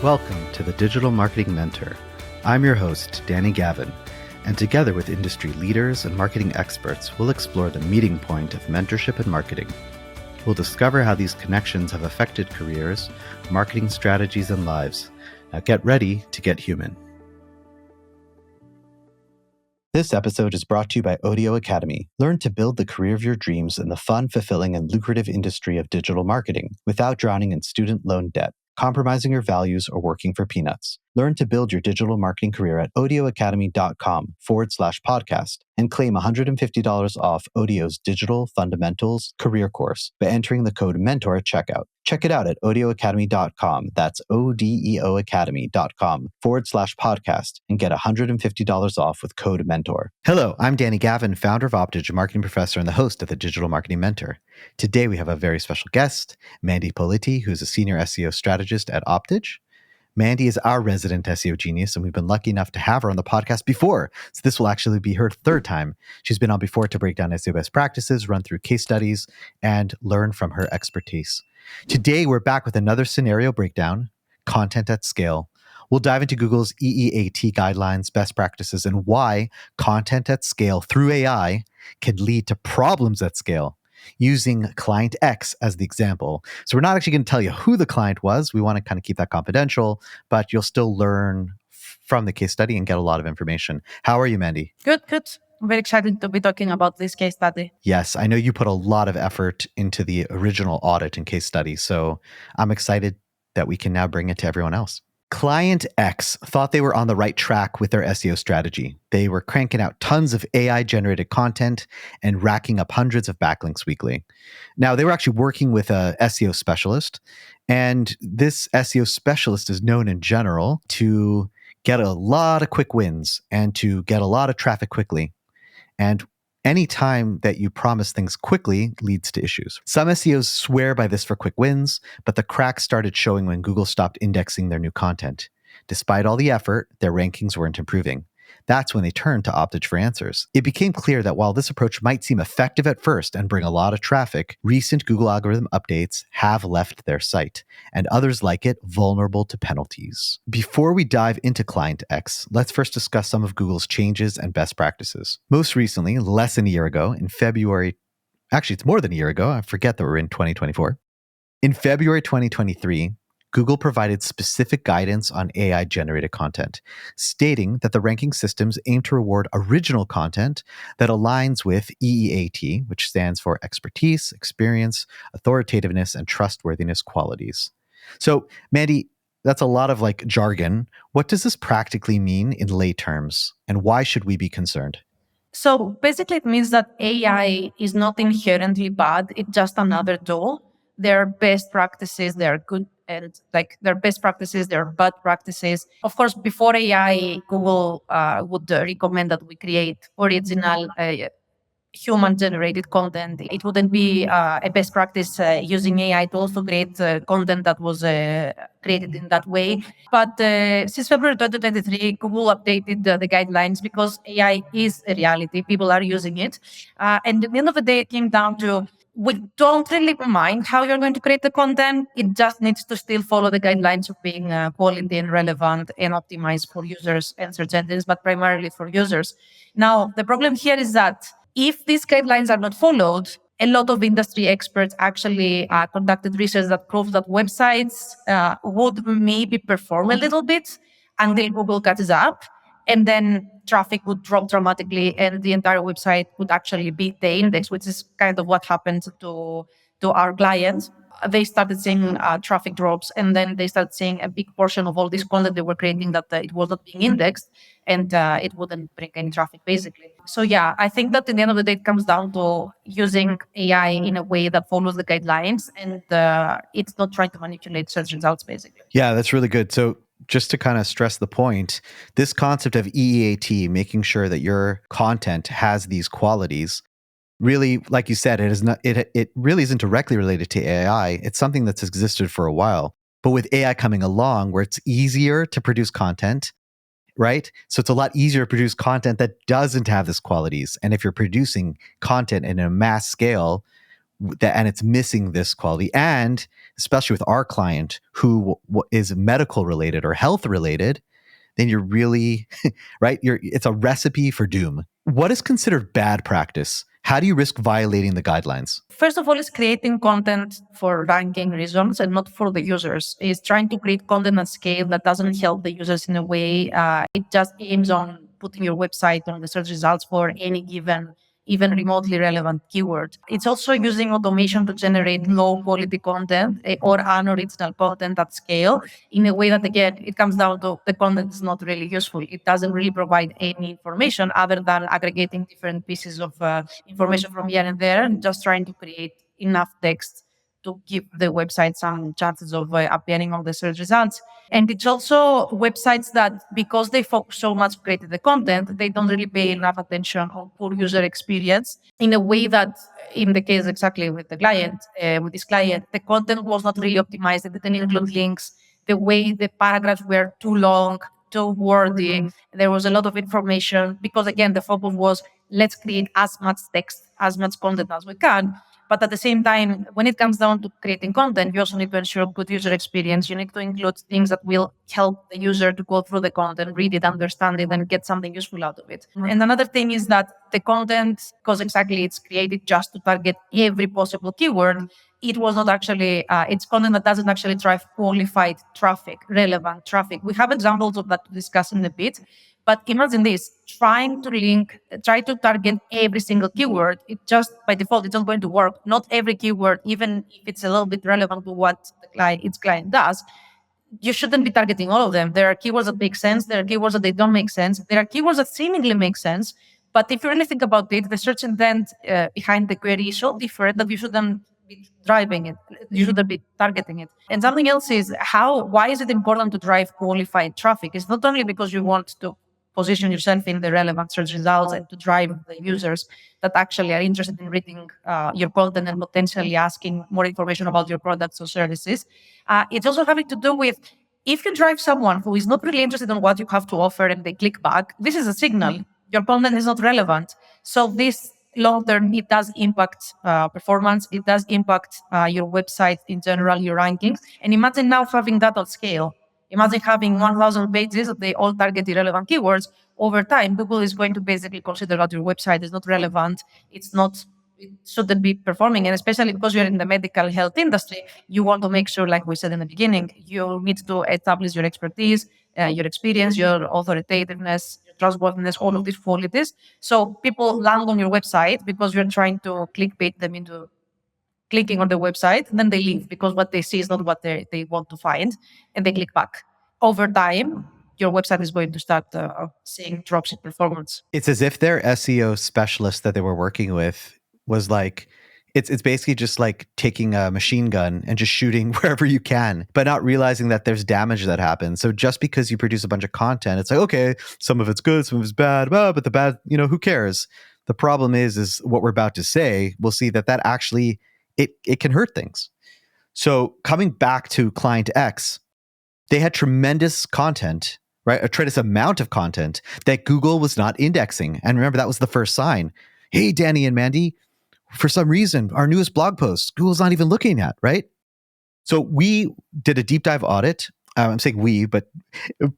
Welcome to the Digital Marketing Mentor. I'm your host, Danny Gavin, and together with industry leaders and marketing experts, we'll explore the meeting point of mentorship and marketing. We'll discover how these connections have affected careers, marketing strategies, and lives. Now get ready to get human. This episode is brought to you by AIO Academy. Learn to build the career of your dreams in the fun, fulfilling, and lucrative industry of digital marketing without drowning in student loan debt, compromising your values, or working for peanuts. Learn to build your digital marketing career at audioacademy.com/podcast and claim $150 off AIO's Digital Fundamentals career course by entering the code MENTOR at checkout. Check it out at audioacademy.com. That's odeoacademy.com/podcast and get $150 off with code MENTOR. Hello, I'm Danny Gavin, founder of Optidge, a marketing professor and the host of the Digital Marketing Mentor. Today we have a very special guest, Mandy Politi, who's a senior SEO strategist at Optidge. Mandy is our resident SEO genius, and we've been lucky enough to have her on the podcast before. So this will actually be her third time. She's been on before to break down SEO best practices, run through case studies, and learn from her expertise. Today, we're back with another scenario breakdown, content at scale. We'll dive into Google's EEAT guidelines, best practices, and why content at scale through AI can lead to problems at scale, using client X as the example. So we're not actually going to tell you who the client was. We want to kind of keep that confidential, but you'll still learn from the case study and get a lot of information. How are you, Mandy? Good. I'm very excited to be talking about this case study. Yes, I know you put a lot of effort into the original audit and case study, so I'm excited that we can now bring it to everyone else. Client X thought they were on the right track with their SEO strategy. They were cranking out tons of AI-generated content and racking up hundreds of backlinks weekly. Now, they were actually working with a SEO specialist, and this SEO specialist is known in general to get a lot of quick wins and to get a lot of traffic quickly. And any time that you promise things quickly leads to issues. Some SEOs swear by this for quick wins, but the cracks started showing when Google stopped indexing their new content. Despite all the effort, their rankings weren't improving. That's when they turned to Optidge for answers. It became clear that while this approach might seem effective at first and bring a lot of traffic, recent Google algorithm updates have left their site, and others like it vulnerable to penalties. Before we dive into Client X, let's first discuss some of Google's changes and best practices. Most recently, less than a year ago, in February, actually it's more than a year ago, I forget that we're in 2024. In February 2023, Google provided specific guidance on AI-generated content, stating that the ranking systems aim to reward original content that aligns with EEAT, which stands for expertise, experience, authoritativeness, and trustworthiness qualities. So, Mandy, that's a lot of jargon. What does this practically mean in lay terms, and why should we be concerned? So basically it means that AI is not inherently bad. It's just another tool. There are best practices, there are good and there are best practices, there are bad practices. Of course, before AI, Google would recommend that we create original human-generated content. It wouldn't be a best practice using AI to also create content that was created in that way. But since February 2023, Google updated the guidelines because AI is a reality. People are using it. And at the end of the day, it came down to we don't really mind how you're going to create the content. It just needs to still follow the guidelines of being quality and relevant and optimized for users and search engines, but primarily for users. Now, the problem here is that if these guidelines are not followed, a lot of industry experts actually conducted research that proves that websites would maybe perform a little bit until Google catches up, and then traffic would drop dramatically and the entire website would actually beat the index, which is kind of what happened to our clients. They started seeing traffic drops, and then they started seeing a big portion of all this content they were creating that it was not being indexed, and it wouldn't bring any traffic, basically. So yeah, I think that in the end of the day, it comes down to using AI in a way that follows the guidelines, and it's not trying to manipulate search results, basically. Yeah, that's really good. So just to kind of stress the point, this concept of EEAT, making sure that your content has these qualities, really, like you said, it really isn't directly related to AI. It's something that's existed for a while. But with AI coming along, where it's easier to produce content, right? So it's a lot easier to produce content that doesn't have these qualities. And if you're producing content in a mass scale, and it's missing this quality. And especially with our client who is medical related or health related, then you're really, right? It's a recipe for doom. What is considered bad practice? How do you risk violating the guidelines? First of all, it's creating content for ranking reasons and not for the users. It's trying to create content at scale that doesn't help the users in a way. It just aims on putting your website on the search results for any given, even remotely relevant keyword. It's also using automation to generate low quality content or unoriginal content at scale in a way that, again, it comes down to the content is not really useful. It doesn't really provide any information other than aggregating different pieces of information from here and there and just trying to create enough text to give the website some chances of appearing on the search results. And it's also websites that, because they focus so much on creating the content, they don't really pay enough attention on poor user experience in a way that, in the case exactly with the client, with this client, the content was not really optimized. It didn't include links. The way the paragraphs were too long, too wordy. There was a lot of information because, again, the focus was let's create as much text, as much content as we can. But at the same time, when it comes down to creating content, you also need to ensure good user experience. You need to include things that will help the user to go through the content, read it, understand it, and get something useful out of it. And another thing is that the content, because exactly it's created just to target every possible keyword, it was not actually, it's content that doesn't actually drive qualified traffic, relevant traffic. We have examples of that to discuss in a bit. But imagine this, try to target every single keyword. It just, by default, it's not going to work. Not every keyword, even if it's a little bit relevant to what its client does, you shouldn't be targeting all of them. There are keywords that make sense. There are keywords that they don't make sense. There are keywords that seemingly make sense. But if you really think about it, the search intent behind the query is so different that you shouldn't be driving it. You shouldn't be targeting it. And something else is why is it important to drive qualified traffic? It's not only because you want to position yourself in the relevant search results and to drive the users that actually are interested in reading your content and potentially asking more information about your products or services. It's also having to do with, if you drive someone who is not really interested in what you have to offer and they click back, this is a signal. Your content is not relevant. So this long term, it does impact performance. It does impact your website in general, your rankings. And imagine now having that at scale. Imagine having 1,000 pages that they all target irrelevant keywords. Over time, Google is going to basically consider that your website is not relevant. It shouldn't be performing. And especially because you're in the medical health industry, you want to make sure, like we said in the beginning, you need to establish your expertise, your experience, your authoritativeness, your trustworthiness, all of these qualities. So people land on your website because you're trying to clickbait them into clicking on the website, then they leave because what they see is not what they want to find, and they click back. Over time, your website is going to start seeing drops in performance. It's as if their SEO specialist that they were working with was like, it's basically just like taking a machine gun and just shooting wherever you can, but not realizing that there's damage that happens. So just because you produce a bunch of content, it's like, okay, some of it's good, some of it's bad, but the bad, who cares? The problem is what we're about to say. We'll see that actually it can hurt things. So coming back to client X, they had tremendous content, right? A tremendous amount of content that Google was not indexing. And remember, that was the first sign. Hey, Danny and Mandy, for some reason, our newest blog post, Google's not even looking at, right? So we did a deep dive audit. I'm saying we, but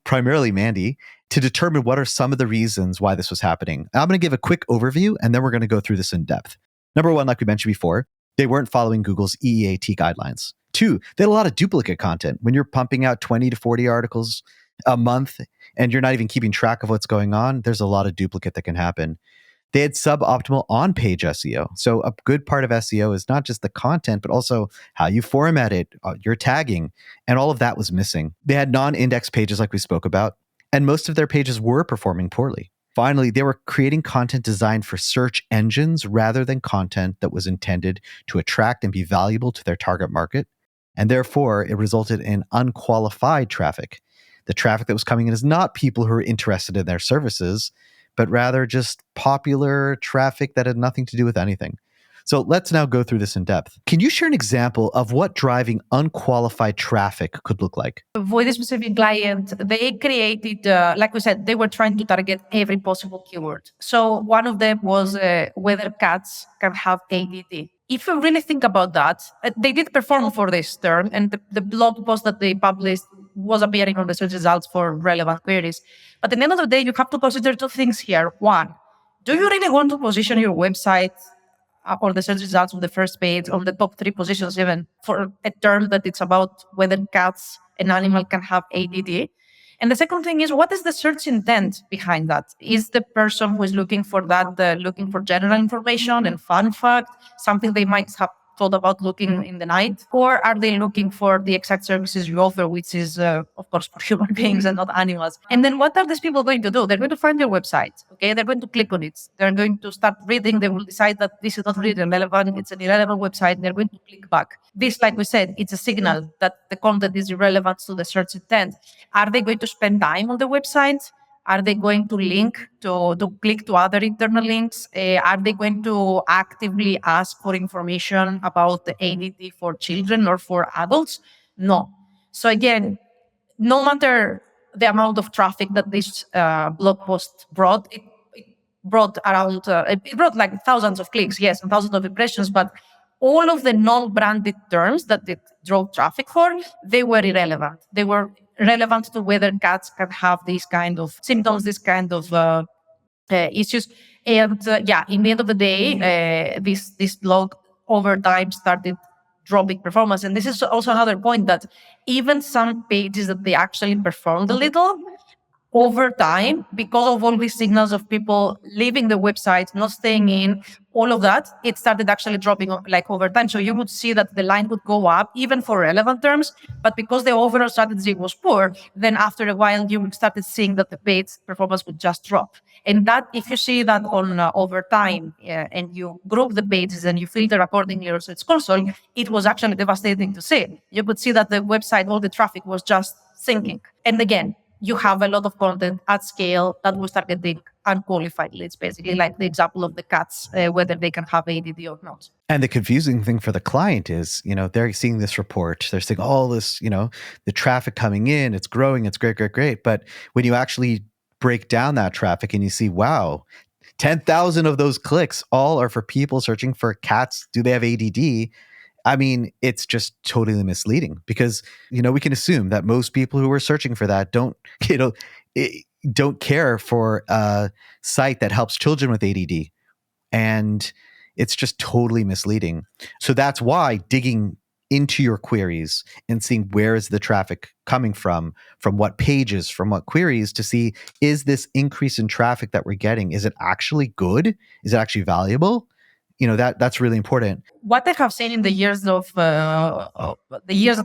primarily Mandy, to determine what are some of the reasons why this was happening. I'm going to give a quick overview, and then we're going to go through this in depth. Number one, like we mentioned before, they weren't following Google's EEAT guidelines. Two, they had a lot of duplicate content. When you're pumping out 20 to 40 articles a month and you're not even keeping track of what's going on, there's a lot of duplicate that can happen. They had suboptimal on-page SEO. So a good part of SEO is not just the content, but also how you format it, your tagging, and all of that was missing. They had non-index pages like we spoke about, and most of their pages were performing poorly. Finally, they were creating content designed for search engines rather than content that was intended to attract and be valuable to their target market. And therefore, it resulted in unqualified traffic. The traffic that was coming in is not people who are interested in their services, but rather just popular traffic that had nothing to do with anything. So let's now go through this in depth. Can you share an example of what driving unqualified traffic could look like? For this specific client, they created, like we said, they were trying to target every possible keyword. So one of them was whether cats can have ADD. if you really think about that, they did perform for this term, and the blog post that they published was appearing on the search results for relevant queries. But at the end of the day, you have to consider two things here. One, do you really want to position your website or the search results on the first page, on the top 3 positions, even for a term that it's about whether cats, an animal, can have ADD? And the second thing is, what is the search intent behind that? Is the person who is looking for that looking for general information and fun fact, something they might have thought about looking in the night? Or are they looking for the exact services you offer, which is, of course, for human beings and not animals? And then what are these people going to do? They're going to find your website, okay? They're going to click on it. They're going to start reading. They will decide that this is not really relevant. It's an irrelevant website. They're going to click back. This, like we said, it's a signal that the content is irrelevant to the search intent. Are they going to spend time on the website? Are they going to link to click to other internal links? Are they going to actively ask for information about the ADD for children or for adults? No. So again, no matter the amount of traffic that this blog post brought, it brought around, it brought like thousands of clicks, yes, and thousands of impressions, but all of the non-branded terms that it drove traffic for, they were irrelevant. They were relevant to whether cats can have these kind of symptoms, this kind of issues. And yeah, in the end of the day, this blog over time started dropping performance. And this is also another point, that even some pages that they actually performed a little, over time, because of all these signals of people leaving the website, not staying in, all of that, it started actually dropping like over time. So you would see that the line would go up even for relevant terms, but because the overall strategy was poor, then after a while you started seeing that the page performance would just drop. And that, if you see that on over time, and you group the pages and you filter accordingly or Search Console, it was actually devastating to see. You could see that the website, all the traffic was just sinking. And again, you have a lot of content at scale that will start getting unqualified leads, basically, like the example of the cats, whether they can have ADD or not. And the confusing thing for the client is, they're seeing this report, they're seeing all this, the traffic coming in, it's growing, it's great, great, great. But when you actually break down that traffic and you see, wow, 10,000 of those clicks all are for people searching for cats. Do they have ADD? I mean, it's just totally misleading because, we can assume that most people who are searching for that don't care for a site that helps children with ADD. And it's just totally misleading. So that's why digging into your queries and seeing where is the traffic coming from what pages, from what queries, to see, is this increase in traffic that we're getting, is it actually good? Is it actually valuable? That's really important. What I have seen in the years that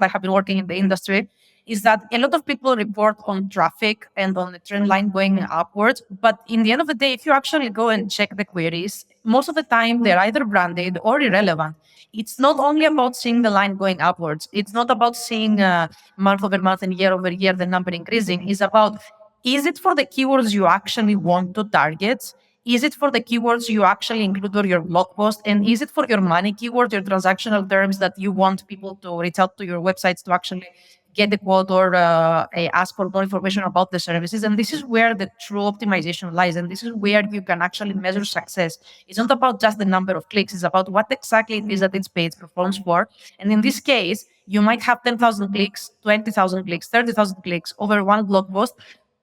I have been working in the industry is that a lot of people report on traffic and on the trend line going upwards. But in the end of the day, if you actually go and check the queries, most of the time they're either branded or irrelevant. It's not only about seeing the line going upwards. It's not about seeing month over month and year over year the number increasing. It's about, is it for the keywords you actually want to target? Is it for the keywords you actually include on your blog post? And is it for your money keywords, your transactional terms that you want people to reach out to your websites to actually get the quote or ask for more information about the services? And this is where the true optimization lies. And this is where you can actually measure success. It's not about just the number of clicks. It's about what exactly it is that its page performs for. And in this case, you might have 10,000 clicks, 20,000 clicks, 30,000 clicks over one blog post.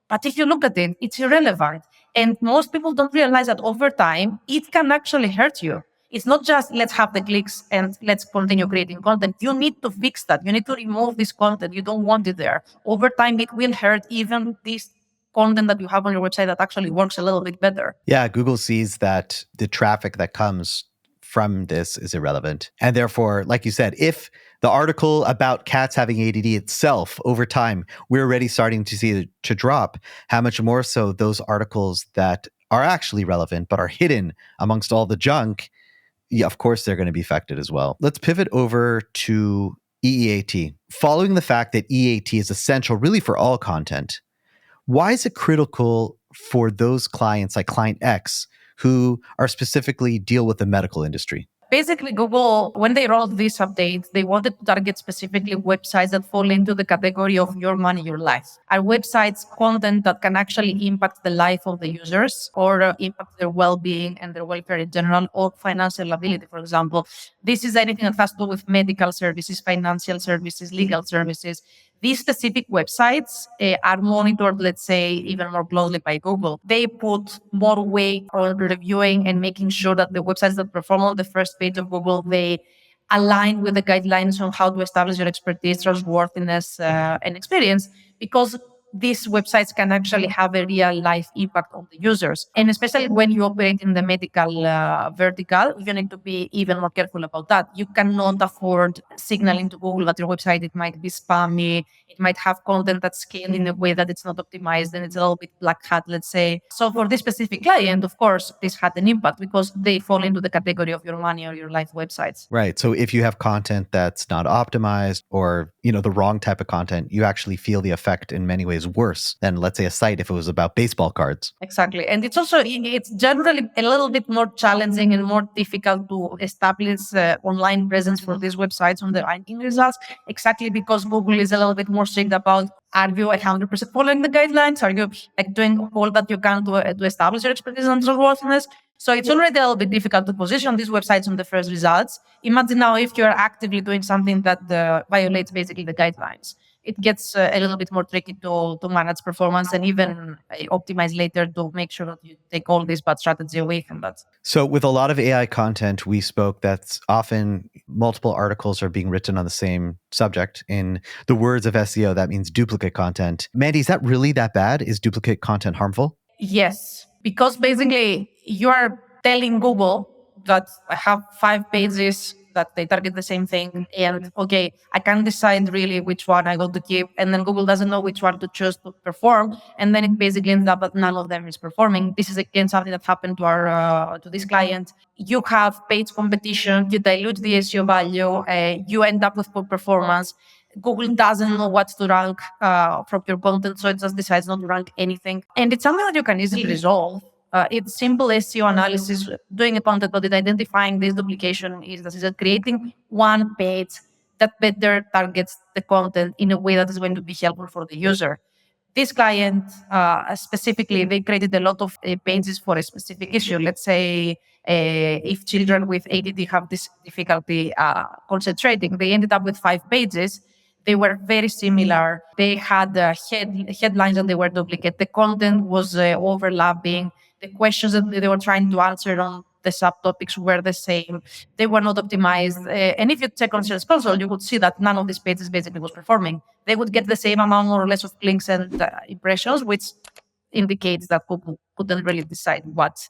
But if you look at it, it's irrelevant. And most people don't realize that over time, it can actually hurt you. It's not just let's have the clicks and let's continue creating content. You need to fix that. You need to remove this content. You don't want it there. Over time, it will hurt even this content that you have on your website that actually works a little bit better. Yeah, Google sees that the traffic that comes from this is irrelevant. And therefore, like you said, if the article about cats having ADD itself over time, we're already starting to see it to drop, how much more so those articles that are actually relevant but are hidden amongst all the junk, yeah, of course they're going to be affected as well. Let's pivot over to EEAT. Following the fact that EEAT is essential really for all content, why is it critical for those clients like Client X who are specifically deal with the medical industry? Basically, Google, when they rolled this update, they wanted to target specifically websites that fall into the category of your money, your life. Are websites content that can actually impact the life of the users or impact their well-being and their welfare in general, or financial ability, for example. This is anything that has to do with medical services, financial services, legal services. These specific websites are monitored, let's say, even more closely by Google. They put more weight on reviewing and making sure that the websites that perform on the first page of Google, they align with the guidelines on how to establish your expertise, trustworthiness, and experience, because these websites can actually have a real life impact on the users. And especially when you operate in the medical vertical, you need to be even more careful about that. You cannot afford signaling to Google that your website, it might be spammy, it might have content that's scaled in a way that it's not optimized and it's a little bit black hat, let's say. So for this specific client, of course, this had an impact because they fall into the category of your money or your life websites. Right. So if you have content that's not optimized or, the wrong type of content, you actually feel the effect in many ways worse than, let's say, a site if it was about baseball cards. Exactly. And it's generally a little bit more challenging and more difficult to establish online presence for these websites on the ranking results, exactly because Google is a little bit more strict about, are you 100% following the guidelines? Are you doing all that you can to establish your expertise and trustworthiness? So it's already a little bit difficult to position these websites on the first results. Imagine now if you're actively doing something that violates basically the guidelines. It gets a little bit more tricky to manage performance and even optimize later to make sure that you take all this bad strategy away from that. So with a lot of AI content, we spoke that's often multiple articles are being written on the same subject. In the words of SEO, that means duplicate content. Mandy, is that really that bad? Is duplicate content harmful? Yes, because basically you are telling Google that I have 5 pages that they target the same thing. And okay, I can decide really which one I want to keep. And then Google doesn't know which one to choose to perform. And then it basically ends up that none of them is performing. This is again something that happened to to this client. You have page competition, you dilute the SEO value, you end up with poor performance. Google doesn't know what to rank from your content, so it just decides not to rank anything. And it's something that you can easily resolve. It's simple SEO analysis, doing a content audit, identifying this duplication is creating one page that better targets the content in a way that is going to be helpful for the user. This client specifically, they created a lot of pages for a specific issue. Let's say if children with ADD have this difficulty concentrating, they ended up with 5 pages. They were very similar. They had headlines that they were duplicate. The content was overlapping. The questions that they were trying to answer on the subtopics were the same. They were not optimized. And if you check on Search Console, you would see that none of these pages basically was performing. They would get the same amount more or less of clicks and impressions, which indicates that Google couldn't really decide what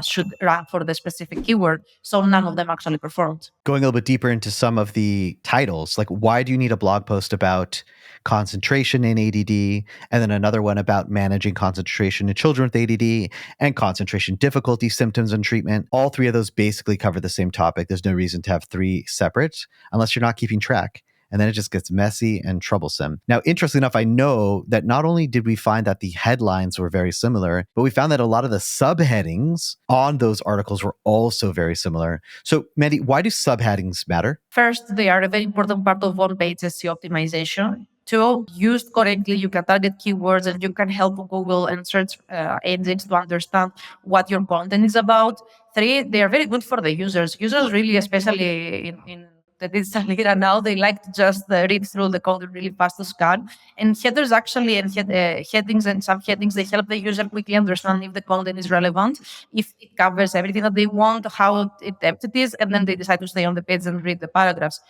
should rank for the specific keyword. So none of them actually performed. Going a little bit deeper into some of the titles, like why do you need a blog post about concentration in ADD, and then another one about managing concentration in children with ADD and concentration difficulty, symptoms, and treatment? All three of those basically cover the same topic. There's no reason to have three separate unless you're not keeping track. And then it just gets messy and troublesome. Now, interestingly enough, I know that not only did we find that the headlines were very similar, but we found that a lot of the subheadings on those articles were also very similar. So, Mandy, why do subheadings matter? First, they are a very important part of one-page SEO optimization. Two, used correctly, you can target keywords and you can help Google and search engines to understand what your content is about. Three, they are very good for the users. Users really, especially in the digital era now, they like to just read through the content really fast to scan. And headers actually, and headings and subheadings, they help the user quickly understand if the content is relevant, if it covers everything that they want, how in-depth it is, and then they decide to stay on the page and read the paragraphs.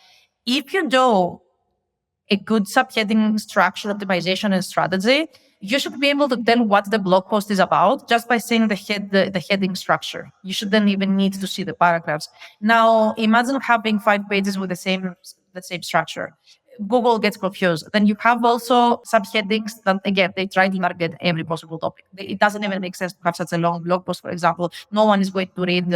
If you do a good subheading structure, optimization, and strategy, you should be able to tell what the blog post is about just by seeing the heading structure. You shouldn't even need to see the paragraphs. Now, imagine having 5 pages with the same structure. Google gets confused. Then you have also subheadings that, again, they try to target every possible topic. It doesn't even make sense to have such a long blog post, for example. No one is going to read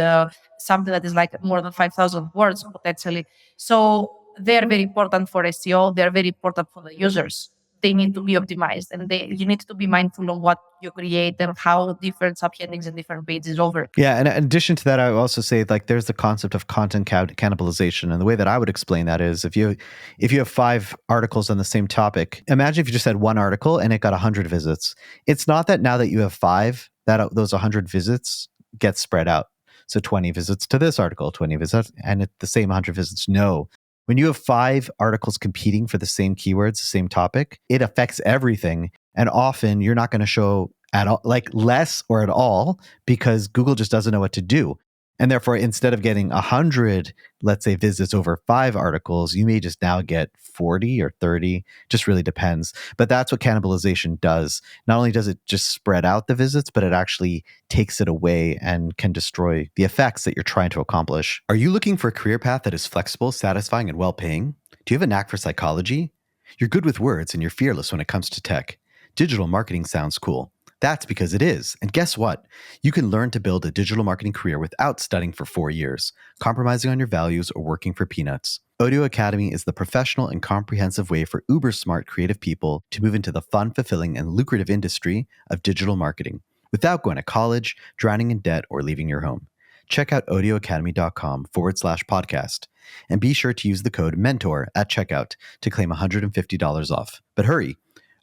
something that is like more than 5,000 words potentially. So they're very important for SEO. They're very important for the users. they need to be optimized, and you need to be mindful of what you create and how different subheadings and different pages over. Yeah, and in addition to that, I would also say like there's the concept of content cannibalization, and the way that I would explain that is if you have 5 articles on the same topic, imagine if you just had one article and it got 100 visits. It's not that now that you have 5 that those 100 visits get spread out. So 20 visits to this article, 20 visits, and the same 100 visits. No. When you have 5 articles competing for the same keywords, the same topic, it affects everything. And often you're not going to show at all, like less or at all, because Google just doesn't know what to do. And therefore, instead of getting 100, let's say, visits over 5 articles, you may just now get 40 or 30, just really depends. But that's what cannibalization does. Not only does it just spread out the visits, but it actually takes it away and can destroy the effects that you're trying to accomplish. Are you looking for a career path that is flexible, satisfying, and well-paying? Do you have a knack for psychology? You're good with words and you're fearless when it comes to tech. Digital marketing sounds cool. That's because it is. And guess what? You can learn to build a digital marketing career without studying for 4 years, compromising on your values, or working for peanuts. Odeo Academy is the professional and comprehensive way for uber smart creative people to move into the fun, fulfilling, and lucrative industry of digital marketing without going to college, drowning in debt, or leaving your home. Check out audioacademy.com/podcast and be sure to use the code MENTOR at checkout to claim $150 off. But hurry!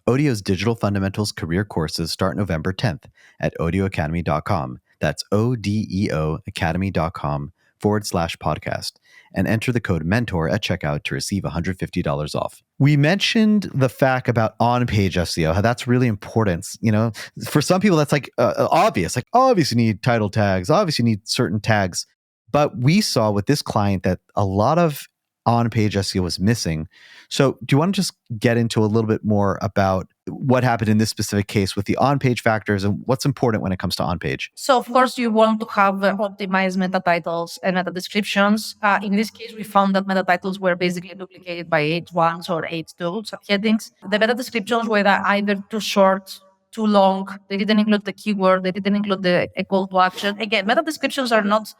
Odeo's Digital Fundamentals career courses start November 10th at audioacademy.com. That's ODEO academy.com/podcast. And enter the code MENTOR at checkout to receive $150 off. We mentioned the fact about on-page SEO, how that's really important. You know, for some people, that's like obvious. Like, obviously you need title tags, obviously you need certain tags. But we saw with this client that a lot of on-page SEO was missing. So do you want to just get into a little bit more about what happened in this specific case with the on-page factors and what's important when it comes to on-page? So of course you want to have optimized meta titles and meta descriptions. In this case, we found that meta titles were basically duplicated by H1s or H2 subheadings. The meta descriptions were either too short, too long. They didn't include the keyword. They didn't include a call to action. Again, meta descriptions are not,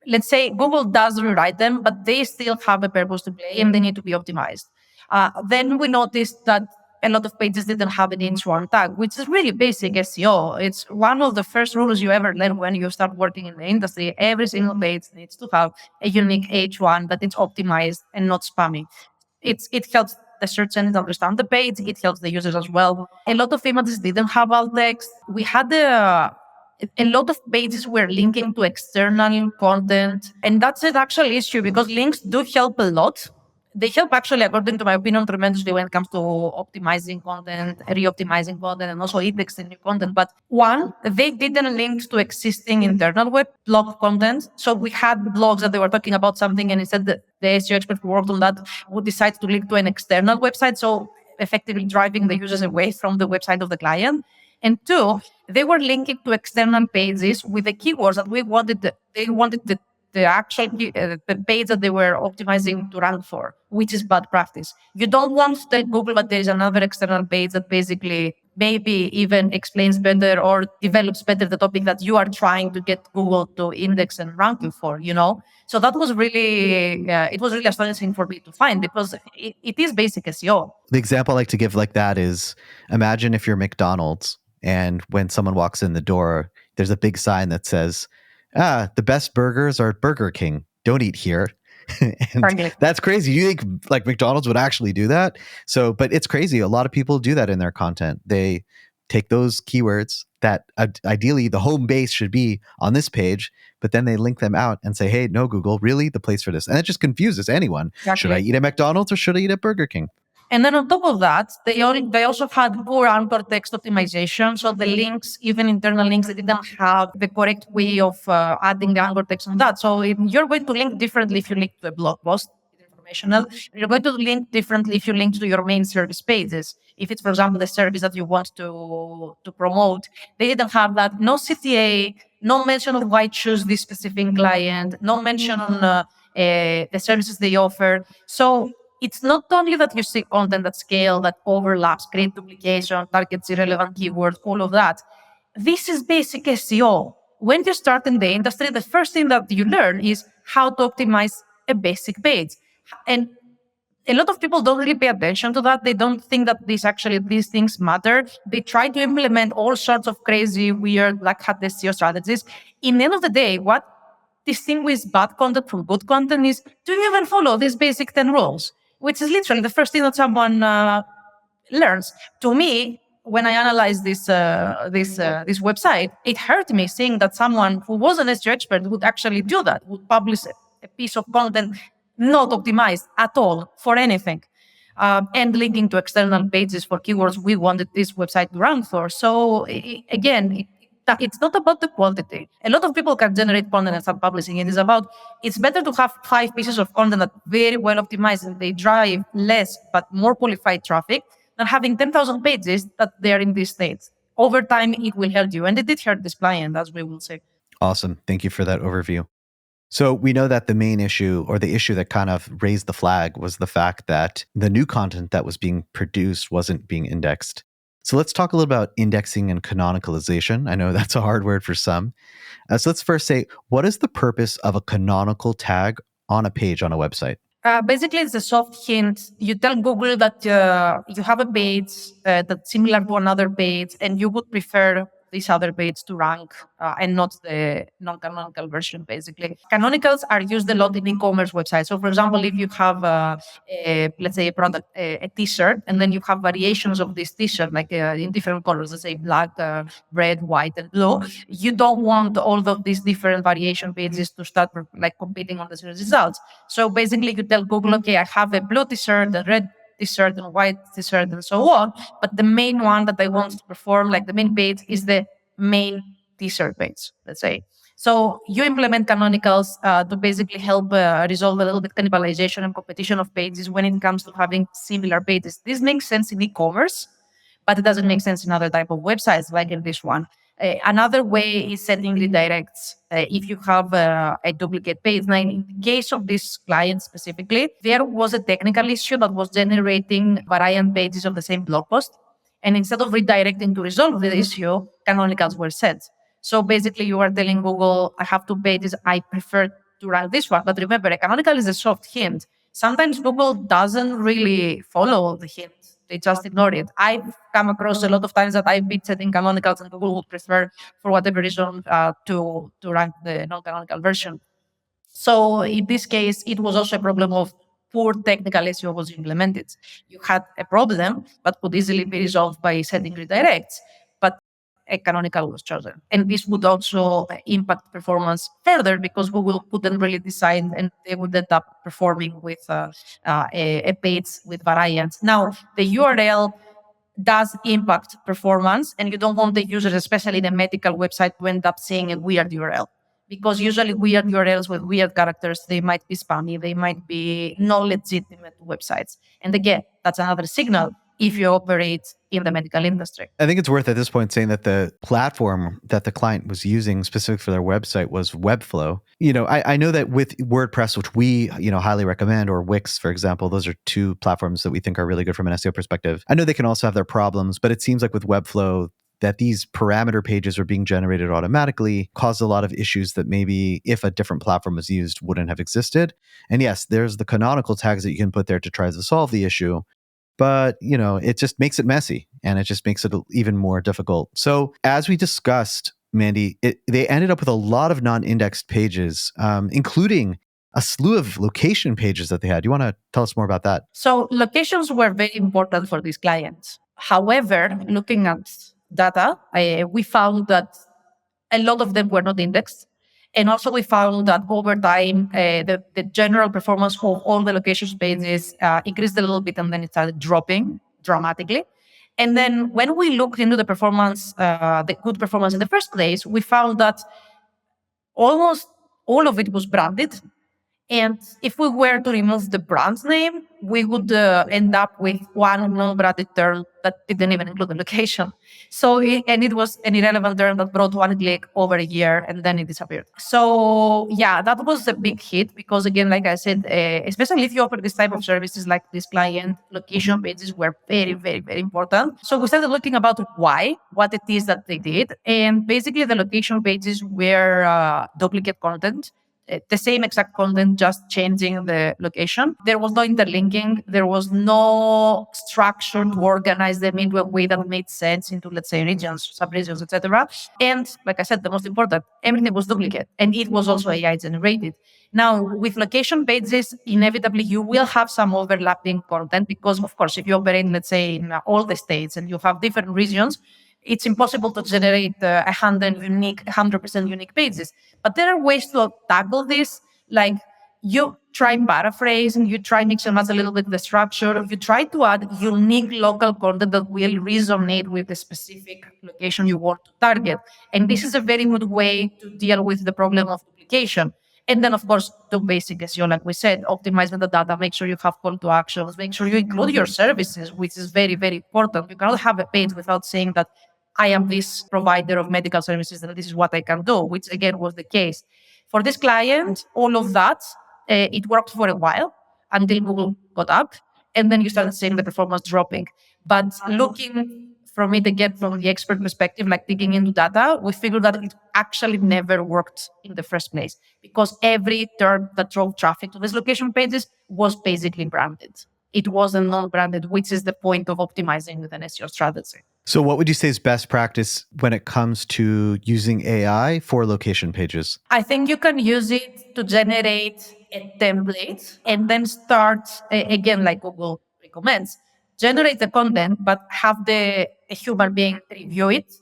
let's say Google does rewrite them, but they still have a purpose to play and they need to be optimized. Then we noticed that a lot of pages didn't have an H1 tag, which is really basic SEO. It's one of the first rules you ever learn when you start working in the industry. Every single page needs to have a unique H1 that it's optimized and not spammy. It helps the search engine understand the page. It helps the users as well. A lot of images didn't have alt text. We had a lot of pages were linking to external content. And that's an actual issue because links do help a lot. They help actually, according to my opinion, tremendously when it comes to optimizing content, re-optimizing content, and also indexing new content. But one, they didn't link to existing internal web blog content. So we had blogs that they were talking about something, and instead the SEO expert who worked on that would decide to link to an external website. So effectively driving the users away from the website of the client. And two, they were linking to external pages with the keywords that they wanted the actual the page that they were optimizing to rank for, which is bad practice. You don't want to tell Google that there is another external page that basically maybe even explains better or develops better the topic that you are trying to get Google to index and rank you for, you know? So that was really, it was really astonishing for me to find because it is basic SEO. The example I like to give like that is, imagine if you're McDonald's and when someone walks in the door, there's a big sign that says, the best burgers are at Burger King. Don't eat here. And that's crazy. You think like McDonald's would actually do that? So, but it's crazy. A lot of people do that in their content. They take those keywords that ideally the home base should be on this page, but then they link them out and say, hey, no, Google, really the place for this. And it just confuses anyone. Exactly. Should I eat at McDonald's or should I eat at Burger King? And then on top of that, they also had poor anchor text optimization. So the links, even internal links, they didn't have the correct way of adding the anchor text on that. So you're going to link differently if you link to a blog post, informational. You're going to link differently if you link to your main service pages. If it's, for example, the service that you want to promote, they didn't have that. No CTA, no mention of why choose this specific client, no mention on the services they offer. So it's not only that you see content at scale that overlaps, create duplication, targets irrelevant keywords, all of that. This is basic SEO. When you start in the industry, the first thing that you learn is how to optimize a basic page. And a lot of people don't really pay attention to that. They don't think that these things matter. They try to implement all sorts of crazy, weird, black hat SEO strategies. In the end of the day, what distinguishes bad content from good content is, do you even follow these basic 10 rules? Which is literally the first thing that someone learns. To me, when I analyzed this website, it hurt me seeing that someone who was an SEO expert would actually do that, would publish a piece of content not optimized at all for anything, and linking to external pages for keywords we wanted this website to rank for. So again, it's not about the quantity. A lot of people can generate content and start publishing it. It's better to have 5 pieces of content that very well optimized and they drive less but more qualified traffic than having 10,000 pages that they're in these states. Over time, it will hurt you. And it did hurt this client, as we will say. Awesome. Thank you for that overview. So we know that the main issue, or the issue that kind of raised the flag, was the fact that the new content that was being produced wasn't being indexed. So let's talk a little about indexing and canonicalization. I know that's a hard word for some. So let's first say, what is the purpose of a canonical tag on a page on a website? Basically, it's a soft hint. You tell Google that you have a page that's similar to another page, and you would prefer this other page to rank and not the non-canonical version, basically. Canonicals are used a lot in e-commerce websites. So, for example, if you have, let's say, a product, a t-shirt, and then you have variations of this t-shirt, like in different colors, let's say black, red, white, and blue, you don't want all of these different variation pages to start like competing on the search results. So basically, you tell Google, okay, I have a blue t-shirt, a red t-shirt, and white t-shirt, and so on. But the main one that I want to perform, like the main page, is the main t-shirt page, let's say. So you implement canonicals to basically help resolve a little bit cannibalization and competition of pages when it comes to having similar pages. This makes sense in e-commerce, but it doesn't make sense in other type of websites like in this one. Another way is setting redirects. If you have a duplicate page. Now, in the case of this client specifically, there was a technical issue that was generating variant pages of the same blog post. And instead of redirecting to resolve the issue, canonicals were set. So basically, you are telling Google, I have 2 pages, I prefer to rank this one. But remember, a canonical is a soft hint. Sometimes Google doesn't really follow the hint. They just ignore it. I've come across a lot of times that I've been setting canonicals and Google would prefer, for whatever reason, to rank the non-canonical version. So in this case, it was also a problem of poor technical SEO was implemented. You had a problem, but could easily be resolved by setting redirects. But a canonical was chosen. And this would also impact performance further because Google couldn't really decide and they would end up performing with a page with variants. Now, the URL does impact performance, and you don't want the users, especially in a medical website, to end up seeing a weird URL. Because usually weird URLs with weird characters, they might be spammy, they might be not legitimate websites. And again, that's another signal if you operate in the medical industry. I think it's worth at this point saying that the platform that the client was using specific for their website was Webflow. I know that with WordPress, which we, highly recommend, or Wix, for example, those are 2 platforms that we think are really good from an SEO perspective. I know they can also have their problems, but it seems like with Webflow, that these parameter pages are being generated automatically caused a lot of issues that maybe if a different platform was used wouldn't have existed. And yes, there's the canonical tags that you can put there to try to solve the issue. But, it just makes it messy and it just makes it even more difficult. So as we discussed, Mandy, they ended up with a lot of non-indexed pages, including a slew of location pages that they had. Do you want to tell us more about that? So locations were very important for these clients. However, looking at data, we found that a lot of them were not indexed. And also we found that over time, the general performance of all the locations pages increased a little bit and then it started dropping dramatically. And then when we looked into the performance, the good performance in the first place, we found that almost all of it was branded. And if we were to remove the brand name, we would end up with one non-branded term that didn't even include the location. So, it was an irrelevant term that brought 1 click over a year and then it disappeared. So, yeah, that was a big hit because, again, like I said, especially if you offer this type of services like this client, location pages were very, very, very important. So, we started looking about what it is that they did. And basically, the location pages were duplicate content. the same exact content, just changing the location. There was no interlinking. There was no structure to organize them into a way that made sense into, let's say, regions, sub-regions, etc. And like I said, the most important, everything was duplicate, and it was also AI generated. Now, with location pages, inevitably you will have some overlapping content because, of course, if you operate, let's say, in all the states and you have different regions, it's impossible to generate 100% unique pages. But there are ways to tackle this, like you try paraphrase and you try mix and match a little bit the structure. You try to add unique local content that will resonate with the specific location you want to target. And this is a very good way to deal with the problem of duplication. And then, of course, do basic SEO, like we said, optimize the data, make sure you have call to actions, make sure you include your services, which is very, very important. You cannot have a page without saying that I am this provider of medical services and this is what I can do, which again was the case. For this client, all of that, it worked for a while until Google got up, and then you started seeing the performance dropping. But looking from it again from the expert perspective, like digging into data, we figured that it actually never worked in the first place because every term that drove traffic to these location pages was basically branded. It wasn't non-branded, which is the point of optimizing with an SEO strategy. So what would you say is best practice when it comes to using AI for location pages? I think you can use it to generate a template and then start, again, like Google recommends, generate the content, but have a human being review it,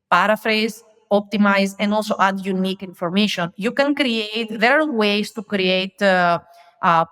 paraphrase, optimize, and also add unique information. You can there are ways to create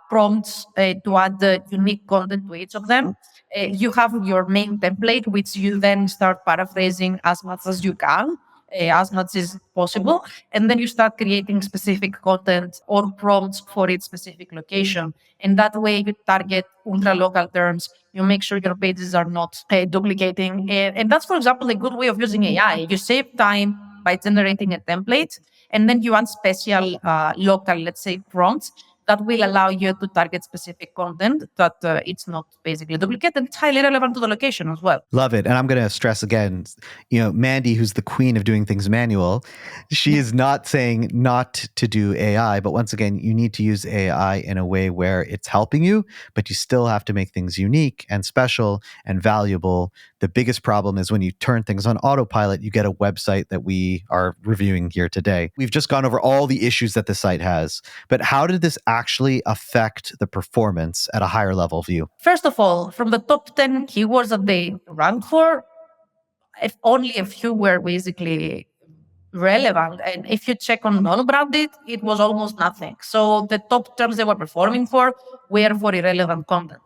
prompts to add unique content to each of them. You have your main template, which you then start paraphrasing as much as you can, as much as possible. And then you start creating specific content or prompts for its specific location. And that way you target ultra local terms. You make sure your pages are not duplicating. And that's, for example, a good way of using AI. You save time by generating a template, and then you add special local, let's say, prompts that will allow you to target specific content that it's not basically duplicated. It's highly relevant to the location as well. Love it. And I'm going to stress again, Mandy, who's the queen of doing things manual, she is not saying not to do AI, but once again, you need to use AI in a way where it's helping you, but you still have to make things unique and special and valuable. The biggest problem is when you turn things on autopilot, you get a website that we are reviewing here today. We've just gone over all the issues that the site has, but how did this actually affect the performance at a higher level view? First of all, from the top 10 keywords that they ranked for, if only a few were basically relevant. And if you check on non-branded, it was almost nothing. So the top terms they were performing for were for irrelevant content.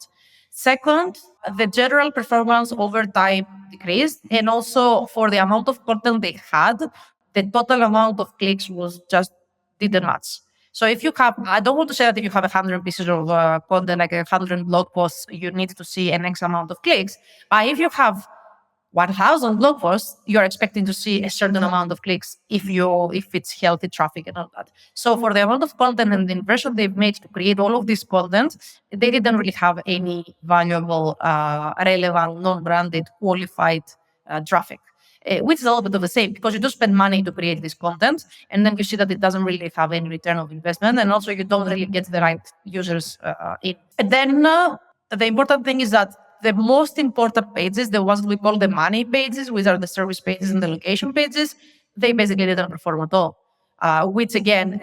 Second, the general performance over time decreased. And also for the amount of content they had, the total amount of clicks was just didn't match. So if you have, I don't want to say that if you have 100 pieces of content, like 100 blog posts, you need to see an X amount of clicks. But if you have 1,000 blog posts, you're expecting to see a certain amount of clicks if it's healthy traffic and all that. So for the amount of content and the inversion they've made to create all of this content, they didn't really have any valuable, relevant, non-branded, qualified traffic. Which is a little bit of the same because you do spend money to create this content and then you see that it doesn't really have any return of investment, and also you don't really get the right users in. And then the important thing is that the most important pages, the ones we call the money pages, which are the service pages and the location pages, they basically didn't perform at all. Which again,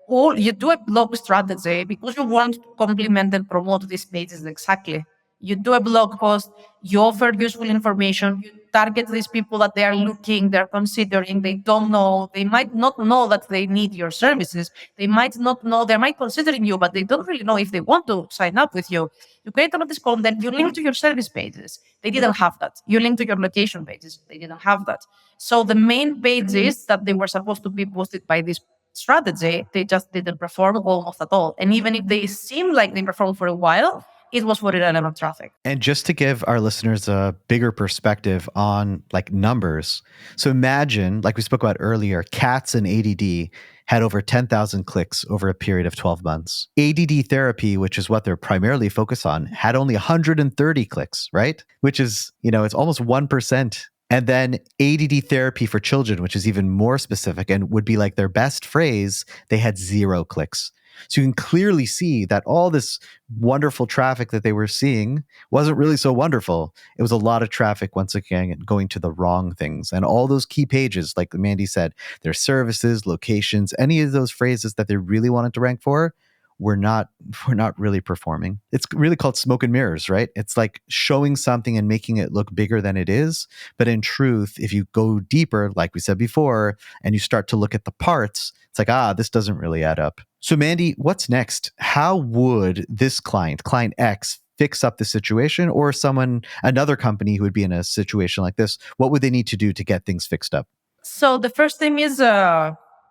you do a blog strategy because you want to complement and promote these pages exactly. You do a blog post, you offer useful information, you target these people that they are looking, they're considering, they don't know, they might not know that they need your services. They might not know, they might considering you, but they don't really know if they want to sign up with you. You create all of this content, you link to your service pages. They didn't have that. You link to your location pages. They didn't have that. So the main pages that they were supposed to be posted by this strategy, they just didn't perform almost at all. And even if they seem like they performed for a while, it was for irrelevant traffic. And just to give our listeners a bigger perspective on like numbers. So imagine, like we spoke about earlier, cats and ADD had over 10,000 clicks over a period of 12 months. ADD therapy, which is what they're primarily focused on, had only 130 clicks, right? Which is, it's almost 1% And then ADD therapy for children, which is even more specific and would be like their best phrase, they had 0 clicks. So you can clearly see that all this wonderful traffic that they were seeing wasn't really so wonderful. It was a lot of traffic, once again, going to the wrong things. And all those key pages, like Mandy said, their services, locations, any of those phrases that they really wanted to rank for, we're not really performing. It's really called smoke and mirrors, right? It's like showing something and making it look bigger than it is. But in truth, if you go deeper, like we said before, and you start to look at the parts, it's like, this doesn't really add up. So Mandy, what's next? How would this client X, fix up the situation, or another company who would be in a situation like this? What would they need to do to get things fixed up? So the first thing is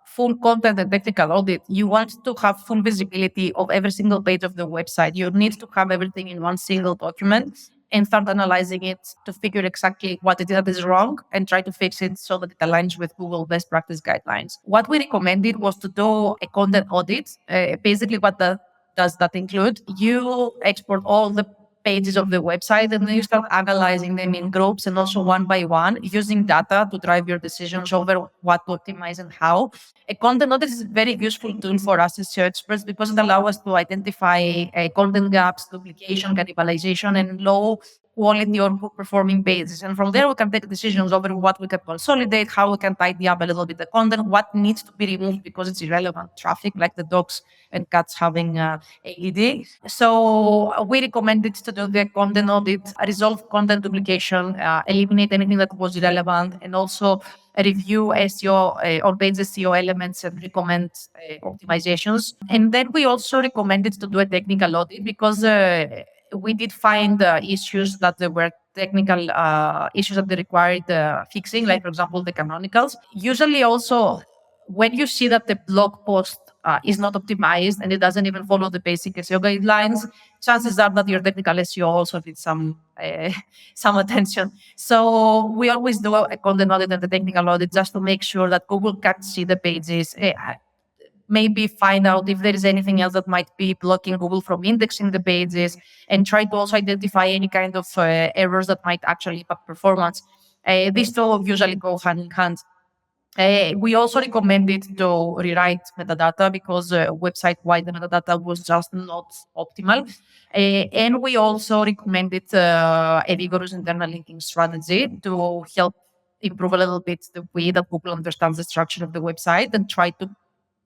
full content and technical audit. You want to have full visibility of every single page of the website. You need to have everything in one single document and start analyzing it to figure exactly what it is that is wrong and try to fix it so that it aligns with Google best practice guidelines. What we recommended was to do a content audit. Basically, what does that include? You export all the pages of the website and then you start analyzing them in groups and also one by one using data to drive your decisions over what to optimize and how. A content audit is a very useful tool for us as SEO experts because it allows us to identify content gaps, duplication, cannibalization, and low quality or poor performing pages. And from there, we can take decisions over what we can consolidate, how we can tidy up a little bit the content, what needs to be removed because it's irrelevant traffic, like the dogs and cats having AED. So we recommended to do the content audit, resolve content duplication, eliminate anything that was irrelevant, and also review SEO or page SEO elements and recommend optimizations. And then we also recommended to do a technical audit because we did find issues that there were technical issues that they required fixing, like, for example, the canonicals. Usually also, when you see that the blog post is not optimized and it doesn't even follow the basic SEO guidelines, chances are that your technical SEO also needs some attention. So we always do a content audit and the technical audit just to make sure that Google can see the pages, maybe find out if there is anything else that might be blocking Google from indexing the pages, and try to also identify any kind of errors that might actually impact performance. These two usually go hand in hand. We also recommended to rewrite metadata because website-wide metadata was just not optimal. And we also recommended a vigorous internal linking strategy to help improve a little bit the way that Google understands the structure of the website and try to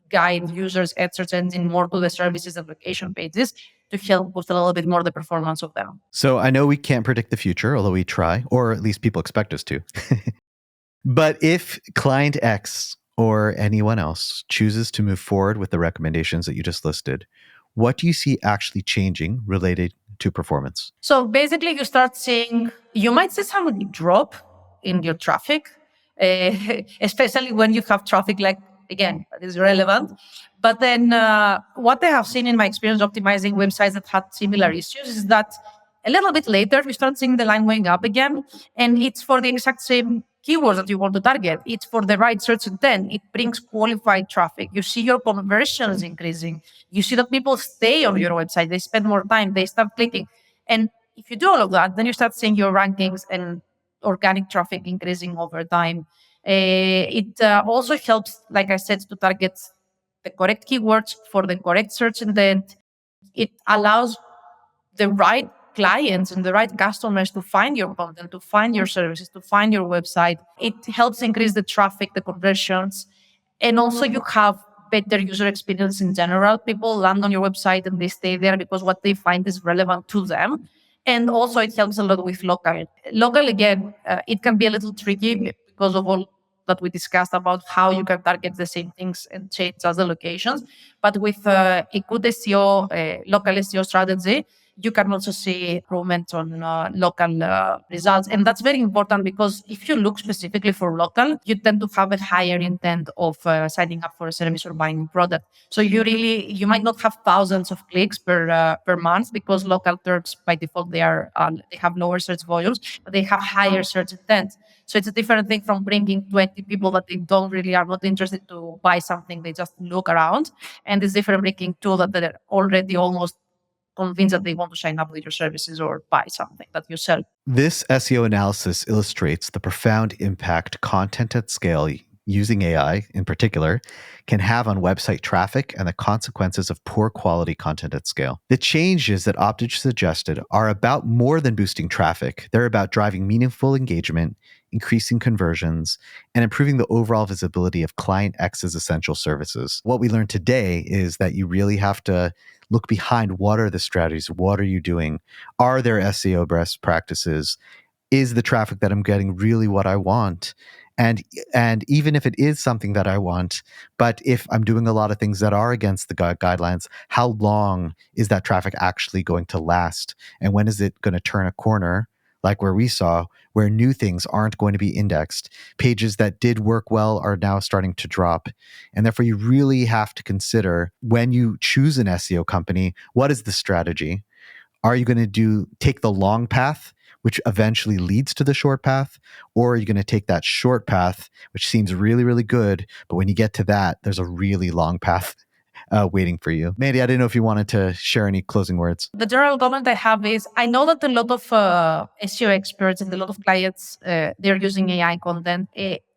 guide users at search engine more to the services and location pages to help boost a little bit more the performance of them. So I know we can't predict the future, although we try, or at least people expect us to. But if client X or anyone else chooses to move forward with the recommendations that you just listed, what do you see actually changing related to performance? So basically, you might see some drop in your traffic, especially when you have traffic like, again, that is relevant. But then what I have seen in my experience optimizing websites that had similar issues is that a little bit later, we start seeing the line going up again. And it's for the exact same keywords that you want to target. It's for the right search intent. It brings qualified traffic. You see your conversions increasing. You see that people stay on your website. They spend more time. They start clicking. And if you do all of that, then you start seeing your rankings and organic traffic increasing over time. It also helps, like I said, to target the correct keywords for the correct search intent. It allows the right clients and the right customers to find your content, to find your services, to find your website. It helps increase the traffic, the conversions, and also you have better user experience in general. People land on your website and they stay there because what they find is relevant to them. And also it helps a lot with local. Local, again, it can be a little tricky because of all that we discussed about how you can target the same things and change just the locations. But with a good SEO, local SEO strategy, you can also see improvement on local results. And that's very important because if you look specifically for local, you tend to have a higher intent of signing up for a service or buying a product. So you might not have thousands of clicks per month because local terms by default, they have lower search volumes, but they have higher search intent. So it's a different thing from bringing 20 people that they are not interested to buy something. They just look around. And it's different bringing two that are already almost convince that they want to sign up with your services or buy something that you sell. This SEO analysis illustrates the profound impact content at scale using AI in particular can have on website traffic and the consequences of poor quality content at scale. The changes that Optidge suggested are about more than boosting traffic. They're about driving meaningful engagement, increasing conversions, and improving the overall visibility of Client X's essential services. What we learned today is that you really have to look behind what are the strategies, what are you doing? Are there SEO best practices? Is the traffic that I'm getting really what I want? And even if it is something that I want, but if I'm doing a lot of things that are against the guidelines, how long is that traffic actually going to last? And when is it going to turn a corner, like where we saw, where new things aren't going to be indexed? Pages that did work well are now starting to drop. And therefore, you really have to consider when you choose an SEO company, what is the strategy? Are you going to take the long path, which eventually leads to the short path? Or are you going to take that short path, which seems really, really good, but when you get to that, there's a really long path waiting for you? Mandy, I didn't know if you wanted to share any closing words. The general comment I have is, I know that a lot of SEO experts and a lot of clients, they're using AI content.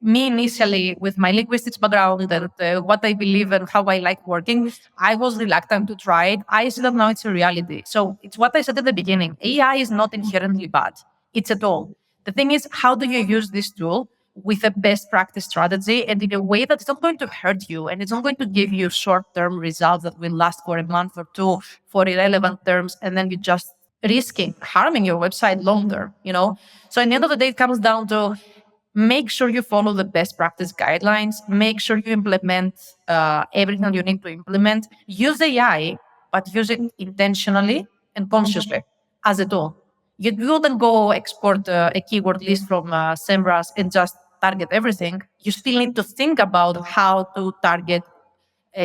Me initially, with my linguistics background and what I believe and how I like working, I was reluctant to try it. I see that now it's a reality. So it's what I said at the beginning. AI is not inherently bad. It's a tool. The thing is, how do you use this tool with a best practice strategy and in a way that's not going to hurt you and it's not going to give you short-term results that will last for a month or two for irrelevant terms, and then you're just risking harming your website longer, So at the end of the day, it comes down to make sure you follow the best practice guidelines, make sure you implement everything you need to implement. Use AI, but use it intentionally and consciously as a tool. You wouldn't go export a keyword list from SEMrush and just target everything. You still need to think about how to target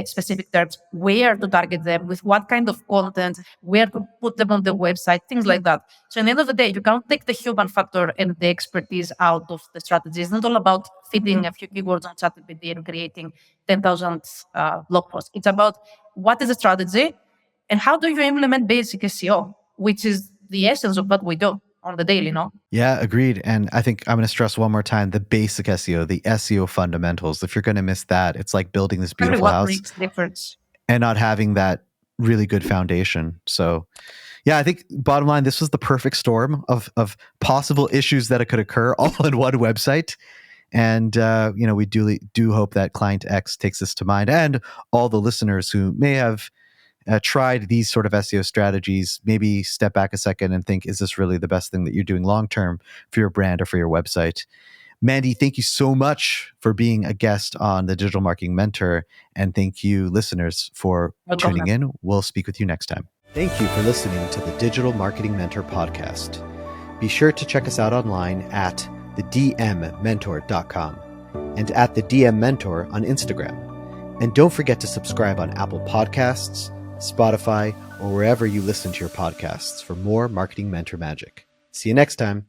specific terms, where to target them, with what kind of content, where to put them on the website, things like that. So at the end of the day, you can't take the human factor and the expertise out of the strategy. It's not all about fitting a few keywords on ChatGPT and creating 10,000 blog posts. It's about what is the strategy and how do you implement basic SEO, which is the essence of what we do on the daily, Yeah, agreed. And I think I'm going to stress one more time, the basic SEO, the SEO fundamentals. If you're going to miss that, it's like building this beautiful house makes difference and not having that really good foundation. So yeah, I think bottom line, this was the perfect storm of possible issues that could occur all in one website. And, we do hope that Client X takes this to mind, and all the listeners who may have tried these sort of SEO strategies, maybe step back a second and think, is this really the best thing that you're doing long-term for your brand or for your website? Mandy, thank you so much for being a guest on the Digital Marketing Mentor. And thank you, listeners, for tuning in. We'll speak with you next time. Thank you for listening to the Digital Marketing Mentor podcast. Be sure to check us out online at thedmmentor.com and at the DM Mentor on Instagram. And don't forget to subscribe on Apple Podcasts, Spotify, or wherever you listen to your podcasts for more marketing mentor magic. See you next time.